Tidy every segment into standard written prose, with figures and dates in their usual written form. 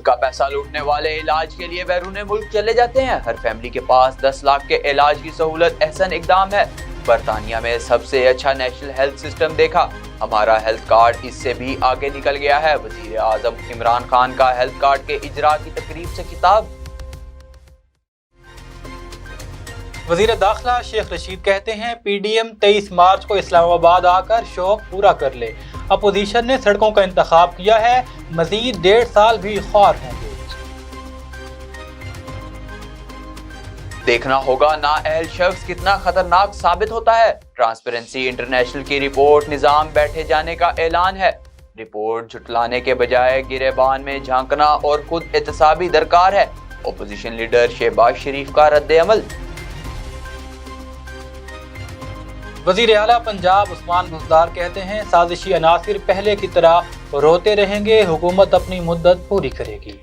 का पैसा लूटने वाले इलाज के लिए बैरून मुल्क चले जाते हैं। हर फैमिली के पास 10 लाख के इलाज की सहूलत एहसन इकदाम है। बरतानिया में सबसे अच्छा नेशनल हेल्थ सिस्टम देखा, हमारा हेल्थ कार्ड इससे भी आगे निकल गया है। वजीर आजम इमरान खान का हेल्थ कार्ड के इजरा की तकरीब से खिताब। वजीर दाखिला शेख रशीद कहते हैं PDM 23 मार्च को इस्लामाबाद आकर शौक पूरा कर ले। अपोजिशन ने सड़कों का इंतखाब किया है, मजीद 1.5 साल भी ख्वार होंगे। देखना होगा नाअहल शख्स कितना खतरनाक साबित होता है। ट्रांसपेरेंसी इंटरनेशनल की रिपोर्ट निजाम बैठे जाने का ऐलान है। रिपोर्ट झुटलाने के बजाय गिरेबान में झांकना और खुद एहतसाबी दरकार है। ओपोजिशन लीडर शहबाज शरीफ का रद्द-ए-अमल। वजीर आला पंजाब उस्मान बुज़दार कहते हैं साजिशी अनासिर पहले की तरह रोते रहेंगे, हुकूमत अपनी मुद्दत पूरी करेगी।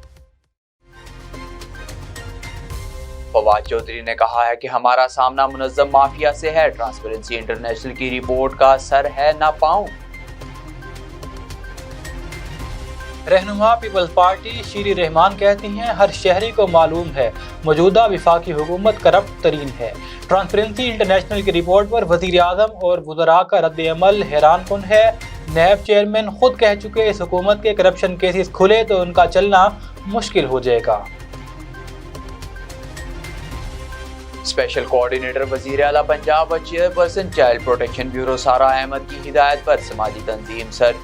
फवाद चौधरी ने कहा है कि हमारा सामना मुनज़्ज़म माफिया से है। ट्रांसपेरेंसी इंटरनेशनल की रिपोर्ट का सर है ना पाँव। रहनुमा पीपल्स पार्टी शीरी रहमान कहती हैं हर शहरी को मालूम है मौजूदा विफाकी हुकूमत करप्ट तरीन है। ट्रांसपेरेंसी इंटरनेशनल की रिपोर्ट पर वजीर आजम और वज़रा का रद्द-ए-अमल हैरान कुन है। नैब चेयरमैन खुद कह चुके इस हुकूमत के करप्शन केसेस खुले तो उनका चलना मुश्किल हो जाएगा। स्पेशल कोऑर्डिनेटर वजीर आला पंजाब और चेयरपर्सन चाइल्ड प्रोटेक्शन ब्यूरो सारा अहमद की हिदायत पर समाजी तंजीम सर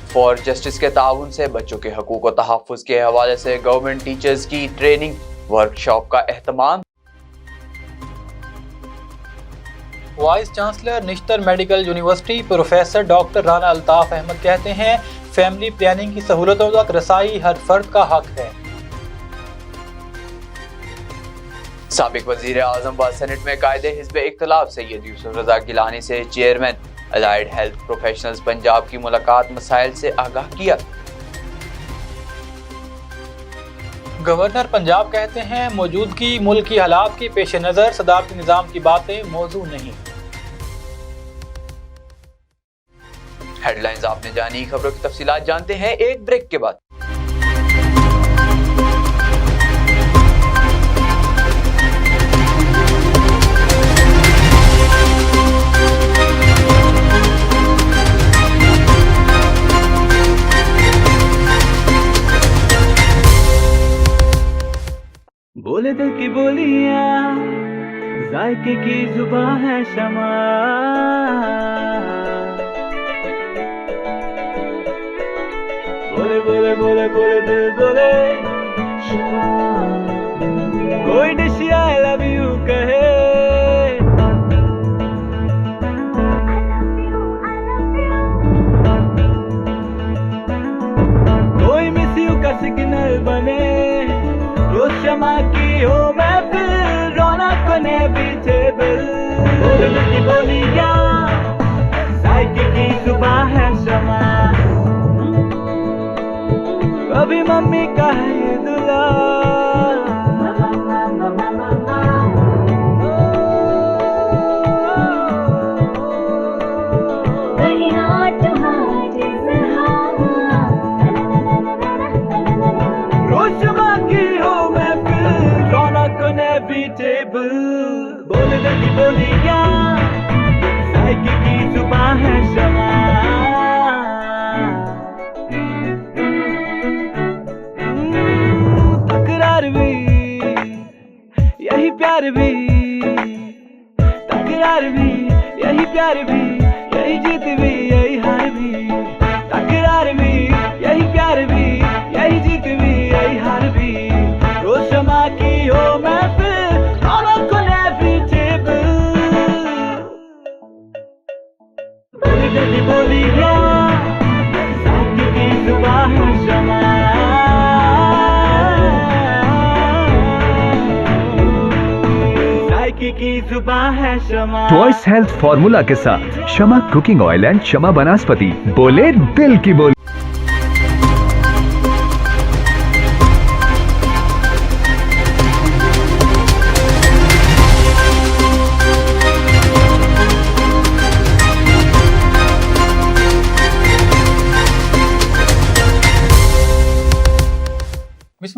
फॉर जस्टिस के ताउन से बच्चों के हकूक और तहफ़्फ़ुज़ के हवाले से गवर्नमेंट टीचर्स की ट्रेनिंग वर्कशॉप का एहतमाम। Vice chancellor Nishtar medical university professor doctor Rana Altaf Ahmad कहते हैं फैमिली प्लानिंग की सहूलतों तक रसाई हर फर्द का हक है। साबिक वजीर आजम व सेनेट में कायदे हिज़्ब इख्तिलाफ सैयद यूसुफ रजा गिलानी से chairman allied health professionals Punjab की मुलाकात मसाइल से आगाह किया। गवर्नर पंजाब कहते हैं मौजूदगी मुल्क की हालात के पेश नज़र सदारती निज़ाम की बातें मौजू नहीं। हेडलाइंस आपने जानी, खबरों की तफसीलात जानते हैं एक ब्रेक के बाद। बोले दिल की बोलियां, जायके की जुबान है शमा। बोले बोले बोले बोले दिल बोले शमा। कोई डिश आई लव यू कहे, कोई मिस यू का सिग्नल बने। जो शमा की हो महफिल, रौनक ने भी टेबल। बोले की बोलियां, जायके की जुबान है शमा। कभी मम्मी का है ये दुला, बोले लगी बोलियां, जायके की जुबान है शमा। तकरार भी यही प्यार भी, तकरार भी यही प्यार भी, यही जीत भी यही हार भी। तकरार भी यही प्यार भी, यही जीत भी यही हार भी। रोज शमा की हो महफिल, ट्वाइस हेल्थ फॉर्मूला के साथ शमा कुकिंग ऑयल एंड शमा वनस्पति। बोले दिल की बोली।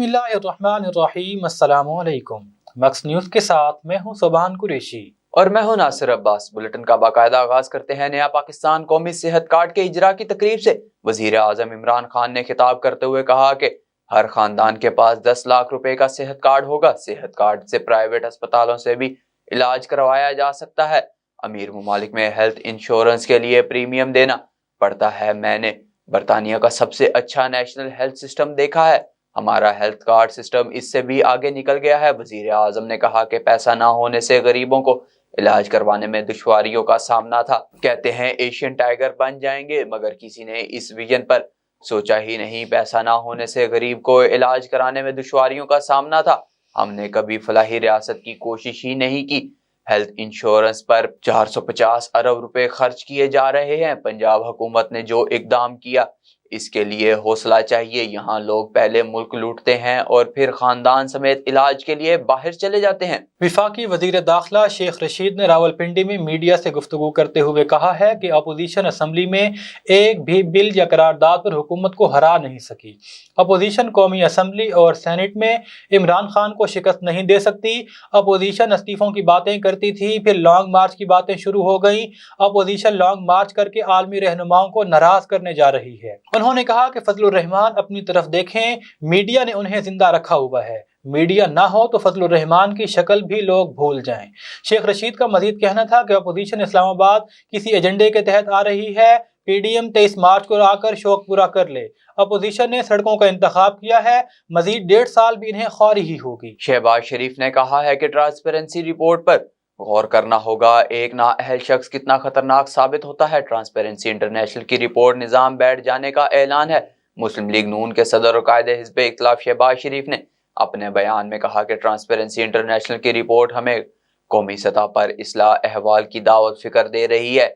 बिस्मिल्लाहिर्रहमानिर्रहीम, अस्सलामु अलैकुम। मैक्स न्यूज़ के साथ मैं हूं सुभान कुरैशी और मैं हूं नासिर अब्बास। बुलेटिन का बाकायदा आगाज करते हैं नया पाकिस्तान कौमी सेहत कार्ड के इजरा की तकरीब से। वजीर आजम इमरान खान ने खिताब करते हुए कहा कि हर खानदान के पास 10 लाख रुपए का सेहत कार्ड होगा। सेहत कार्ड से प्राइवेट अस्पतालों से भी इलाज करवाया जा सकता है। अमीर मुमालिक में हेल्थ इंश्योरेंस के लिए प्रीमियम देना पड़ता है। मैंने बरतानिया का सबसे अच्छा नेशनल हेल्थ सिस्टम देखा है। हमारा हेल्थ कार्ड सिस्टम इससे भी आगे निकल गया है। वजीर आजम ने कहा कि पैसा ना होने से गरीबों को इलाज करवाने में दुश्वारियों का सामना था। कहते हैं एशियन टाइगर बन जाएंगे, मगर किसी ने इस विजन पर सोचा ही नहीं। पैसा ना होने से गरीब को इलाज कराने में दुश्वारियों का सामना था। हमने कभी फलाही रियासत की कोशिश ही नहीं की। हेल्थ इंश्योरेंस पर 450 अरब रुपए खर्च किए जा रहे हैं। पंजाब हुकूमत ने जो इकदाम किया इसके लिए हौसला चाहिए। यहाँ लोग पहले मुल्क लूटते हैं और फिर खानदान समेत इलाज के लिए बाहर चले जाते हैं। विफाकी वजीर दाखिला शेख रशीद ने रावलपिंडी में मीडिया से गुफ्तगू करते हुए कहा है कि अपोजिशन असम्बली में एक भी बिल या करारदाद पर हुकूमत को हरा नहीं सकी। अपोजिशन कौमी असम्बली और सेनेट में इमरान खान को शिकस्त नहीं दे सकती। अपोजिशन इस्तीफों की बातें करती थी, फिर लॉन्ग मार्च की बातें शुरू हो गई। अपोजिशन लॉन्ग मार्च करके आलमी रहनुमाओं को नाराज करने जा रही है। उन्होंने कहा कि फजलुर रहमान अपनी तरफ देखें, मीडिया ने उन्हें जिंदा रखा हुआ है। मीडिया ना हो तो फजलुर रहमान की शक्ल भी लोग भूल जाएं। शेख रशीद का मजीद कहना था कि अपोजिशन इस्लामाबाद किसी एजेंडे के तहत आ रही है। पीडीएम 23 मार्च को आकर शौक पूरा कर ले। अपोजिशन ने सड़कों का इंतखाब किया है, मजीद 1.5 साल भी इन्हें ख्वारी ही होगी। शहबाज शरीफ ने कहा है कि ट्रांसपेरेंसी रिपोर्ट पर गौर करना होगा। एक नाअहल शख्स कितना खतरनाक साबित होता है। ट्रांसपेरेंसी इंटरनेशनल की रिपोर्ट निजाम बैठ जाने का ऐलान है। मुस्लिम लीग नून के सदर और कायदे हिज़्ब इख्तिलाफ शहबाज शरीफ ने अपने बयान में कहा कि ट्रांसपेरेंसी इंटरनेशनल की रिपोर्ट हमें कौमी सतह पर इस्लाह अहवाल की दावत फिक्र दे रही है।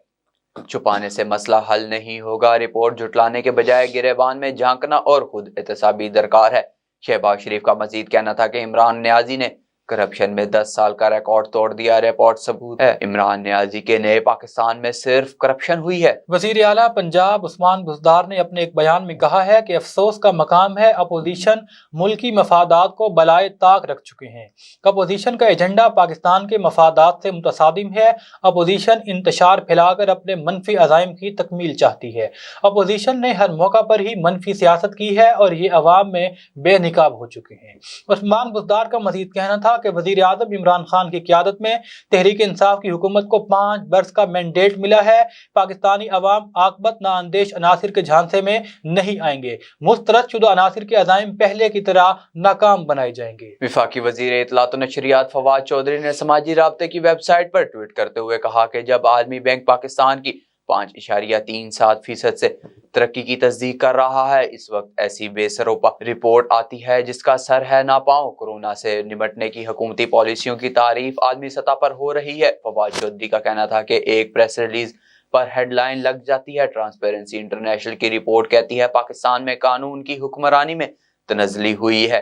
छुपाने से मसला हल नहीं होगा। रिपोर्ट जुटलाने के बजाय गिरेबान में झांकना और खुद एहतसाबी दरकार है। शहबाज शरीफ का मजीद कहना था कि इमरान न्याजी ने करप्शन में 10 साल का रिकॉर्ड तोड़ दिया। रिपोर्ट सबूत है इमरान न्याजी के नए पाकिस्तान में सिर्फ करप्शन हुई है। वजीर आला पंजाब उस्मान बुज़दार ने अपने एक बयान में कहा है कि अफसोस का मकाम है अपोजिशन मुल्की मफादात को बलाए ताक रख चुके हैं। अपोजिशन का एजेंडा पाकिस्तान के मफादात से मुतसादिम है। अपोजिशन इंतशार फैलाकर अपने मनफी अज़ाइम की तकमील चाहती है। अपोजिशन ने हर मौका पर ही मनफी सियासत की है और ये अवाम में बेनिकाब हो चुके हैं। उस्मान बुज़दार का मजीद कहना था कि वजीर आज़म इमरान खान की क़यादत में तहरीक इंसाफ की हुकूमत को 5 बरस का मैंडेट मिला है। पाकिस्तानी अवाम आकबत नाअंदेश अनासिर के झांसे में नहीं आएंगे। मुस्तरद शुदा अनासिर के अज़ाइम पहले की तरह नाकाम बनाए जाएंगे। विफाकी वजीर इत्तलात और नशरियात फवाद चौधरी ने समाजी राब्ते की वेबसाइट पर ट्वीट करते हुए कहा कि जब आलमी बैंक पाकिस्तान की 5.37% से तरक्की की तस्दीक कर रहा है, इस वक्त ऐसी बेसरोपा रिपोर्ट आती है जिसका सर है ना पाँव। कोरोना से निपटने की हुकूमती पॉलिसियों की तारीफ आलमी सतह पर हो रही है। फवाद चौधरी का कहना था कि एक प्रेस रिलीज पर हेडलाइन लग जाती है। ट्रांसपेरेंसी इंटरनेशनल की रिपोर्ट कहती है पाकिस्तान में कानून की हुक्मरानी में तनज़ली हुई है।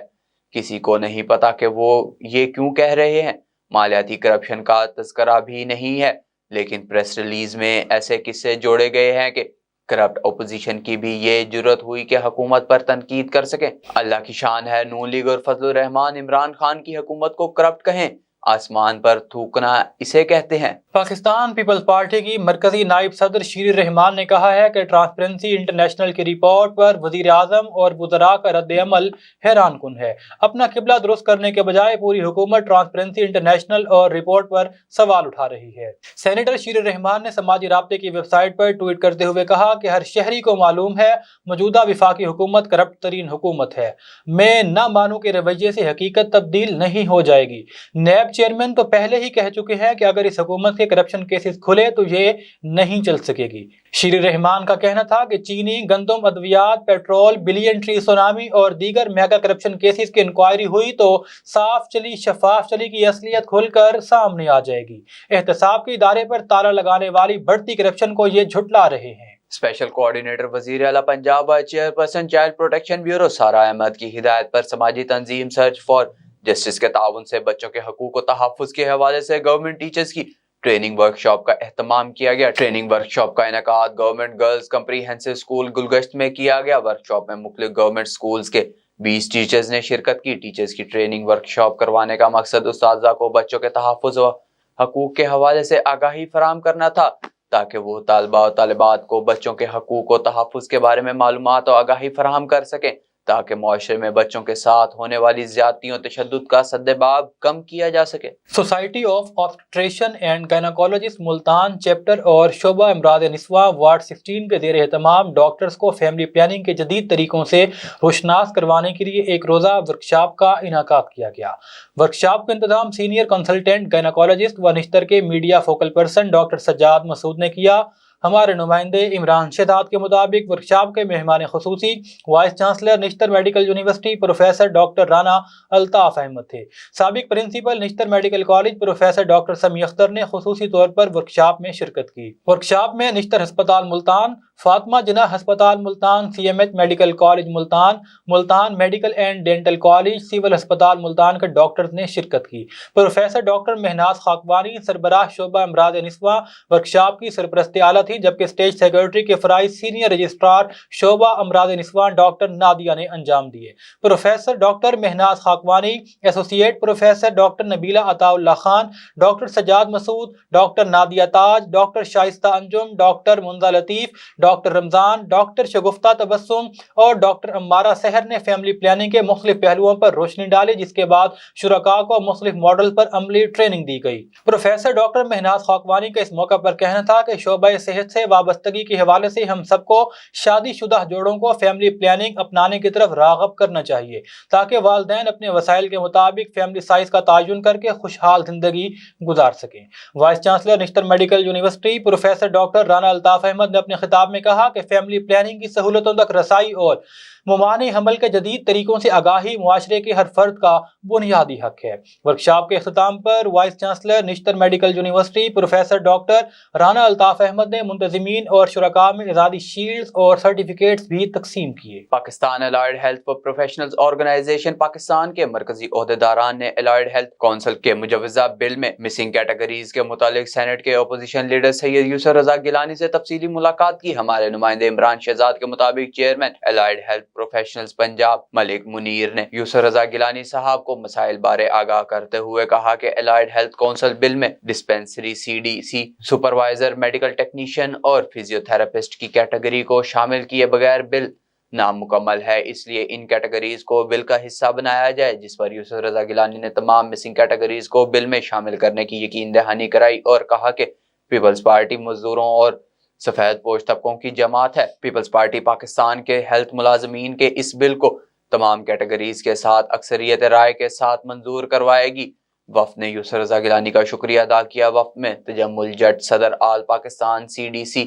किसी को नहीं पता कि वो ये क्यों कह रहे हैं। मालियाती करप्शन का तस्करा भी नहीं है, लेकिन प्रेस रिलीज में ऐसे किस्से जोड़े गए हैं कि करप्ट ओपोजिशन की भी ये जुर्रत हुई कि हुकूमत पर तनकीद कर सके। अल्लाह की शान है नून लीग और फजलुर रहमान इमरान खान की हुकूमत को करप्ट कहें, आसमान पर थूकना इसे कहते हैं। पाकिस्तान पीपल्स पार्टी की मरकजी नायब सदर शीरी रहमान ने कहा है कि ट्रांसपेरेंसी इंटरनेशनल की रिपोर्ट पर वजीर आजम और वुज़रा का रद्द अमल हैरान कुन है। अपना किबला दुरुस्त करने के बजाय पूरी हुकूमत ट्रांसपेरेंसी इंटरनेशनल और रिपोर्ट पर सवाल उठा रही है। सेनेटर शीरी रहमान ने समाजी राब्ते की वेबसाइट पर ट्वीट करते हुए कहा कि हर शहरी को मालूम है मौजूदा विफाकी हुकूमत करप्ट तरीन हुकूमत है। मैं ना मानू के रवैये से हकीकत तब्दील नहीं हो जाएगी। नैब चेयरमैन तो पहले ही कह चुके हैं कि अगर इस हुकूमत के करप्शन केसेस खुले तो ये नहीं चल सकेगी। शीरी रहमान का कहना था कि चीनी, गंदम, अद्वियात, पेट्रोल, बिलियन ट्री सुनामी और दीगर मेगा करप्शन केसेस की इंक्वायरी हुई तो साफ चली शफाफ चली की असलियत खुलकर सामने आ जाएगी। एहतसाब के इदारे पर ताला लगाने वाली बढ़ती करप्शन को ये झुटला रहे हैं। स्पेशल कोऑर्डिनेटर वजीर आला पंजाब और चेयरपर्सन चाइल्ड प्रोटेक्शन ब्यूरो सारा अहमद की हिदायत पर समाजी तंजीम सर्च फॉर जस्टिस के ताउन से बच्चों के हकूक और तहफ़्फ़ुज़ के हवाले से गवर्नमेंट टीचर्स की ट्रेनिंग वर्कशॉप का एहतमाम किया गया। ट्रेनिंग वर्कशॉप का इनेकाद government girls comprehensive school Gulgasht में किया गया। वर्कशॉप में मुख्तलिफ गवर्नमेंट स्कूल्स के 20 टीचर्स ने शिरकत की। टीचर्स की ट्रेनिंग वर्कशॉप करवाने का मकसद उस्ताज़ा को बच्चों के तहफ़्फ़ुज़ व हकूक़ के हवाले से आगाही फराहम करना था, ताकि वो तालिबा और तालिबात को बच्चों के हकूक़ और तहफ़्फ़ुज़ के बारे में मालूमात और आगाही फराहम कर सकें, ताकि मुआशरे में बच्चों के साथ होने वाली ज़्यादतियों तशद्दुद का सद्देबाब कम किया जा सके। Society of obstetrician and gynaecologist Multan chapter और शोबा इमराद निस्वा वार्ड 16 के ज़ेर एहतमाम डॉक्टर्स को फैमिली प्लानिंग के जदीद तरीकों से रोशनास करवाने के लिए एक रोज़ा वर्कशॉप का इनेकाद किया गया। वर्कशॉप का इंतजाम सीनियर कंसल्टेंट गायनेकोलॉजिस्ट व निश्तर के media focal person doctor Sajjad Masood ने किया। हमारे नुमाइंदे इमरान शहजाद के मुताबिक वर्कशॉप के मेहमान खुसूसी vice chancellor Nishtar medical university professor doctor Rana Altaf Ahmad थे। साबिक principal Nishtar Medical College professor doctor Sami Akhtar ने खुसूसी तौर पर वर्कशॉप में शिरकत की। वर्कशॉप में निश्तर अस्पताल मुल्तान, फातिमा जिना अस्पताल Multan, CMH Medical College Multan, Multan Medical and Dental College, civil अस्पताल मुल्तान के डॉक्टर्स ने शिरकत की। प्रोफेसर डॉक्टर महनाज खाकवानी सरबराह शोबा इमराद निस्वा वर्कशॉप की सरपरस्ती आला थी, जबकि स्टेज सेक्रेटरी के फराइज सीनियर रजिस्ट्रार शोबा इमराद निस्वा डॉक्टर नादिया ने अंजाम दिए। Professor doctor Mahnaz Khakwani, associate professor doctor Nabila Ataullah Khan, doctor Sajjad Masood, doctor Nadia Taj, doctor Shaista Anjum, doctor Munza Latif, doctor Ramzan, doctor Shagufta Tabassum और डॉक्टर अम्मारा सहर ने फैमिली प्लानिंग के मुख्तलिफ पहलुओं पर रोशनी डाली, जिसके बाद शुरका को मुख्तलिफ मॉडल पर अमली ट्रेनिंग दी गई। प्रोफेसर डॉक्टर महनाज खाकवानी का इस मौका पर कहना था कि शोबा सेहत से वाबस्तगी के हवाले से हम सबको शादीशुदा जोड़ों को फैमिली प्लानिंग अपनाने की तरफ राग़ब करना चाहिए, ताकि वालिदैन अपने वसाइल के मुताबिक फैमिली साइज का तयन करके खुशहाल जिंदगी गुजार सकें। Vice chancellor Nishtar medical university professor doctor Rana Altaf Ahmad ने अपने खिताब में कहा कि फैमिली प्लानिंग की सहूलतों तक रसाई और मुमानी हमल के जदीद तरीकों से आगाही मुआशरे के हर फर्द का बुनियादी हक है। वर्कशॉप के अख्ताम पर vice chancellor Nishtar medical university professor doctor Rana Altaf Ahmad ने मुंतजिमीन और शुरका में आज़ादी शील्ड्स और सर्टिफिकेट्स भी तकसीम किए। Pakistan allied health for professionals organisation Pakistan के मरकजी ओहदेदारान ने एलाइड हेल्थ काउंसिल के मुजवजा बिल में मिसिंग कैटेगरीज के मुतालिक सेनेट के अपोजिशन लीडर सैयद यूसुफ रजा गिलानी से तफसीली मुलाकात की। हमारे नुमाइंदे इमरान शहजाद के मुताबिक chairman allied health professionals Punjab Malik Munir ने यूसुफ रजा गिलानी साहब को मसाइल बारे आगाह करते हुए कहा कि एलाइड हेल्थ काउंसिल बिल में dispensary, CDC supervisor, medical technician और फिजियोथेरेपिस्ट की कैटेगरी को शामिल किए बगैर बिल नामुकम्मल है, इसलिए इन कैटेगरीज को बिल का हिस्सा बनाया जाए, जिस पर यूसुफ रजा गिलानी ने तमाम मिसिंग कैटेगरीज को बिल में शामिल करने की यकीन दहानी कराई और कहा कि पीपल्स पार्टी मजदूरों और सफेद पोश तबकों की जमात है। पीपल्स पार्टी पाकिस्तान के हेल्थ मुलाजमीन के इस बिल को तमाम कैटेगरीज के साथ अक्सरियत राय के साथ मंजूर करवाएगी। वफ़द ने यूसुफ रजा गिलानी का शुक्रिया अदा किया। वफ़द में तजम्मुल जट सदर all Pakistan CDC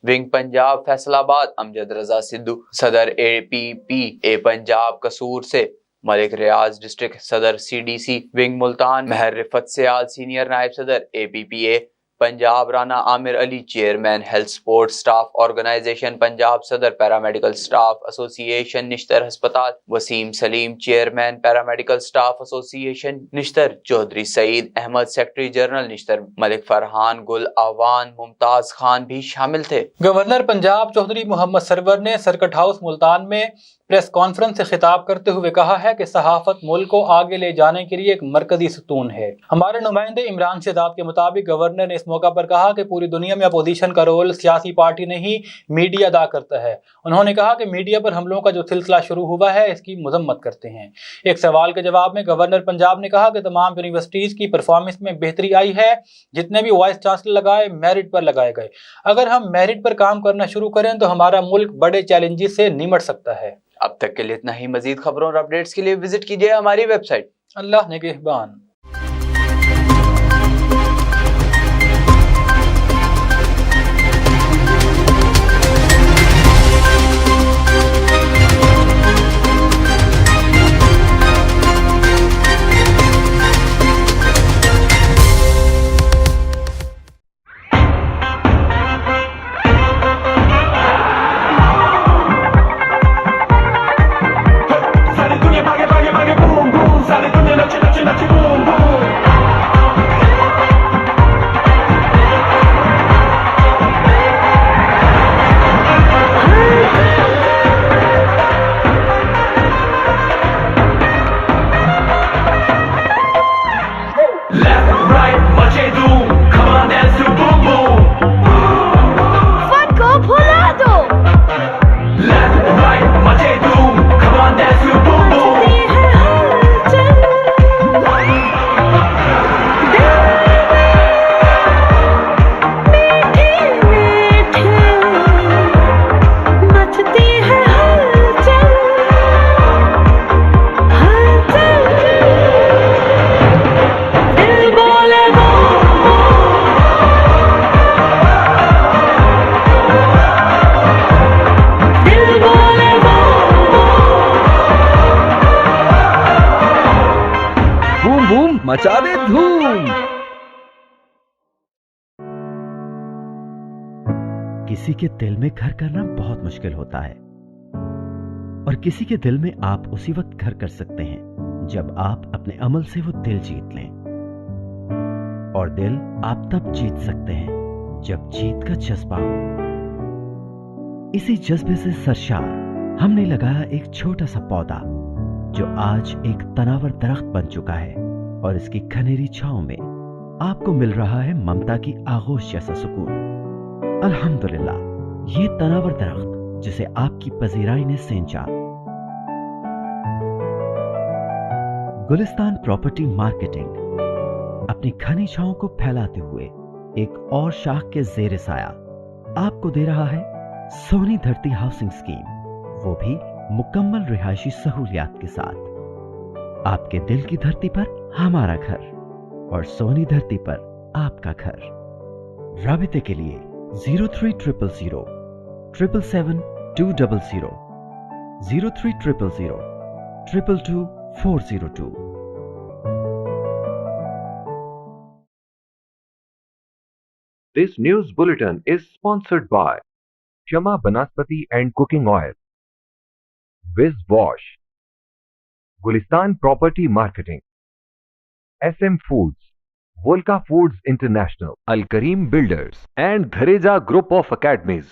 wing Punjab Faisalabad Amjad Raza Sidhu, सदर APPA पंजाब कसूर से मलिक रियाज, डिस्ट्रिक्ट सदर CDC विंग मुल्तान महर रिफत सयाल, सीनियर नायब सदर APPA Punjab Rana Amir Ali, chairman health support staff organisation Punjab, सदर पैरामेडिकल स्टाफ एसोसिएशन निश्तर अस्पताल Waseem Saleem, chairman paramedical staff association Nishtar Chaudhry Saeed Ahmad, secretary general Nishtar Malik Farhan, Gul Awan, Mumtaz Khan भी शामिल थे। गवर्नर पंजाब चौधरी मोहम्मद सरवर ने सर्किट हाउस मुल्तान में प्रेस कॉन्फ्रेंस से खिताब करते हुए कहा है कि सहाफत मुल्क को आगे ले जाने के लिए एक मरकजी सतून है। हमारे नुमाइंदे इमरान शहजाद के मुताबिक गवर्नर ने इस मौका पर कहा कि पूरी दुनिया में अपोजिशन का रोल सियासी पार्टी नहीं मीडिया अदा करता है। उन्होंने कहा कि मीडिया पर हमलों का जो सिलसिला शुरू हुआ है इसकी मजम्मत करते हैं। एक सवाल के जवाब में गवर्नर पंजाब ने कहा कि तमाम यूनिवर्सिटीज़ की परफॉर्मेंस में बेहतरी आई है, जितने भी वाइस चांसलर लगाए मेरिट पर लगाए गए। अगर हम मेरिट पर काम करना शुरू करें तो हमारा मुल्क बड़े चैलेंजेस से निमट सकता है। अब तक के लिए इतना ही। मजीद खबरों और अपडेट्स के लिए विजिट कीजिए हमारी वेबसाइट। अल्लाह निगहबान। Sale tu nie bagę, bagę, bagę, bum, bum. Sale tu nie leci, leci, leci, bum, किसी के दिल में घर करना बहुत मुश्किल होता है, और किसी के दिल में आप उसी वक्त घर कर सकते हैं जब आप अपने अमल से वो दिल जीत लें। और दिल आप तब जीत सकते हैं जब जीत का जज्बा हो। इसी जज्बे से सरशार हमने लगाया एक छोटा सा पौधा जो आज एक तनावर दरख्त बन चुका है, और इसकी घनेरी छांव में आपको मिल रहा है ममता की आगोश जैसा सुकून। अल्हम्दुलिल्लाह, ये तनावर दरख्त जिसे आपकी पजीराई ने सेंचा। गुलिस्तान प्रॉपर्टी मार्केटिंग अपनी घनी छांव को फैलाते हुए एक और शाख के जेर साया आपको दे रहा है सोनी धरती हाउसिंग स्कीम, वो भी मुकम्मल रिहायशी सहूलियात के साथ। आपके दिल की धरती पर हमारा घर, और सोनी धरती पर आपका घर। राबिते के लिए 0300 777 200 0300 222 402। This news bulletin is sponsored by Shama Banaspati and Cooking Oil, Wiz Wash, Gulistan Property Marketing, SM Foods, Volca Foods International, Al Kareem Builders, and Ghareja Group of Academies.